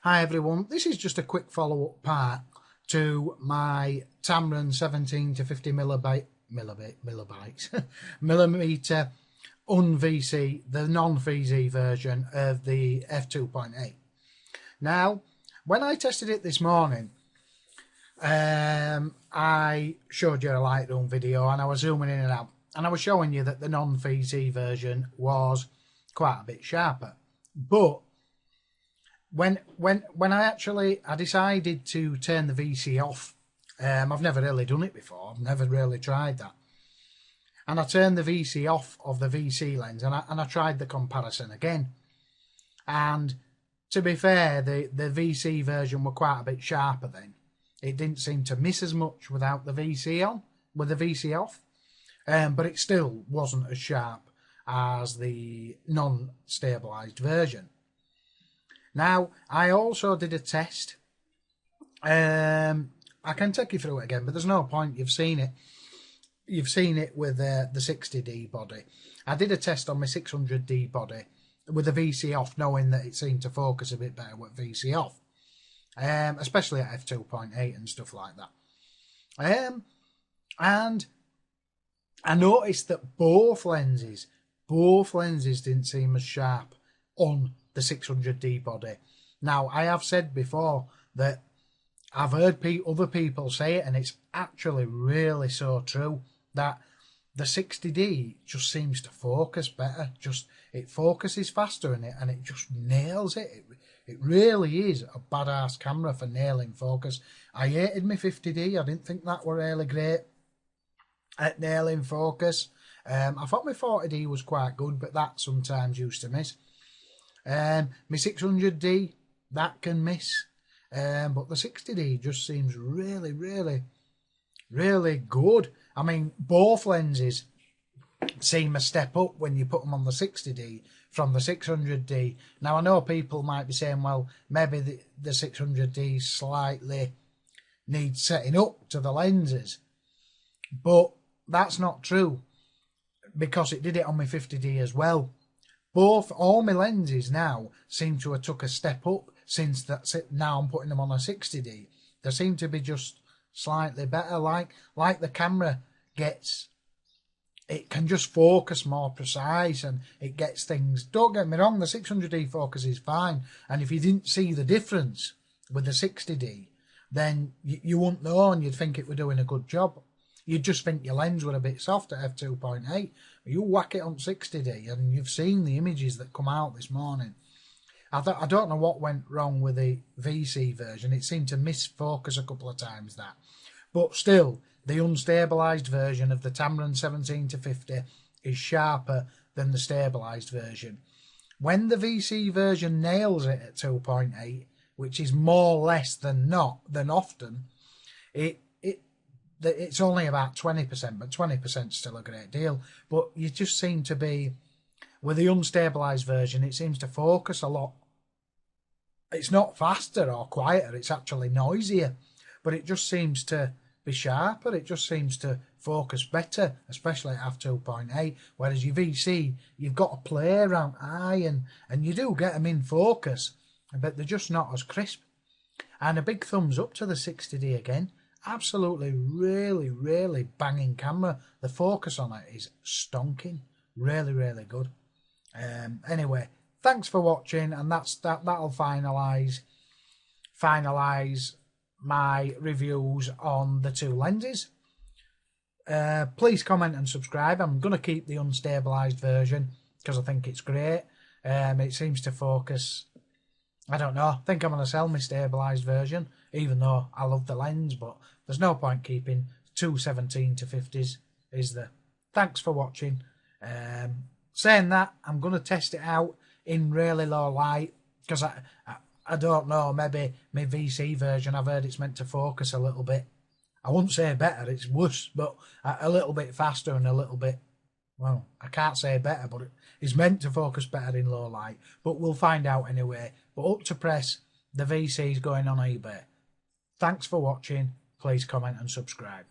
Hi everyone, this is just a quick follow-up part to my Tamron 17 to 50 millimeter un-VC, the non-VZ version of the f2.8. Now, when I tested it this morning, I showed you a Lightroom video and I was zooming in and out, and I was showing you that the non-VZ version was quite a bit sharper. But when I decided to turn the VC off, I've never really done it before. I've never really tried that. And I turned the VC off of the VC lens, and I tried the comparison again. And to be fair, the VC version were quite a bit sharper then. It didn't seem to miss as much without the VC on, with the VC off. But it still wasn't as sharp as the non-stabilised version. Now, I also did a test. I can take you through it again, but there's no point. You've seen it. You've seen it with the 60D body. I did a test on my 600D body with the VC off, knowing that it seemed to focus a bit better with VC off, especially at f2.8 and stuff like that. And I noticed that both lenses didn't seem as sharp on the 600D body. Now, I have said before that I've heard other people say it, and it's actually really so true, that the 60D just seems to focus better. It focuses faster in it, and it just nails it. It really is a badass camera for nailing focus. I hated my 50D. I didn't think that were really great at nailing focus. I thought my 40D was quite good, but that sometimes used to miss. My 600D, that can miss. But the 60D just seems really, really, really good. I mean, both lenses seem a step up when you put them on the 60D from the 600D. Now, I know people might be saying, well, maybe the 600D slightly needs setting up to the lenses. But that's not true, because it did it on my 50D as well. All my lenses now seem to have took a step up since now I'm putting them on a 60D. They seem to be just slightly better, like the camera it can just focus more precise, and it gets things. Don't get me wrong, the 600D focus is fine, and if you didn't see the difference with the 60D, then you wouldn't know, and you'd think it were doing a good job. You'd just think your lens were a bit soft at f2.8. You whack it on 60D, and you've seen the images that come out this morning. I don't know what went wrong with the VC version. It seemed to miss focus a couple of times, that. But still, the unstabilised version of the Tamron 17 to 50 is sharper than the stabilised version. When the VC version nails it at 2.8, which is more less than often, it's only about 20%, but 20% is still a great deal. But you just seem to be, with the unstabilised version, it seems to focus a lot. It's not faster or quieter, it's actually noisier, but it just seems to be sharper. It just seems to focus better, especially at f2.8, whereas your VC, you've got to play around and you do get them in focus, but they're just not as crisp. And a big thumbs up to the 60D again. Absolutely, really, really banging camera. The focus on it is stonking. Really, really good. Anyway, thanks for watching, and that'll finalise my reviews on the two lenses. Please comment and subscribe. I'm going to keep the unstabilised version because I think it's great. It seems to focus. I don't know. I think I'm going to sell my stabilised version, even though I love the lens, but there's no point keeping two 17 to 50s, is there? Thanks for watching. Saying that, I'm going to test it out in really low light, because I don't know, maybe my VC version, I've heard it's meant to focus a little bit. I wouldn't say better, it's worse, but a little bit faster and a little bit, well, I can't say better, but it's meant to focus better in low light. But we'll find out anyway. But up to press, the VC's going on eBay. Thanks for watching. Please comment and subscribe.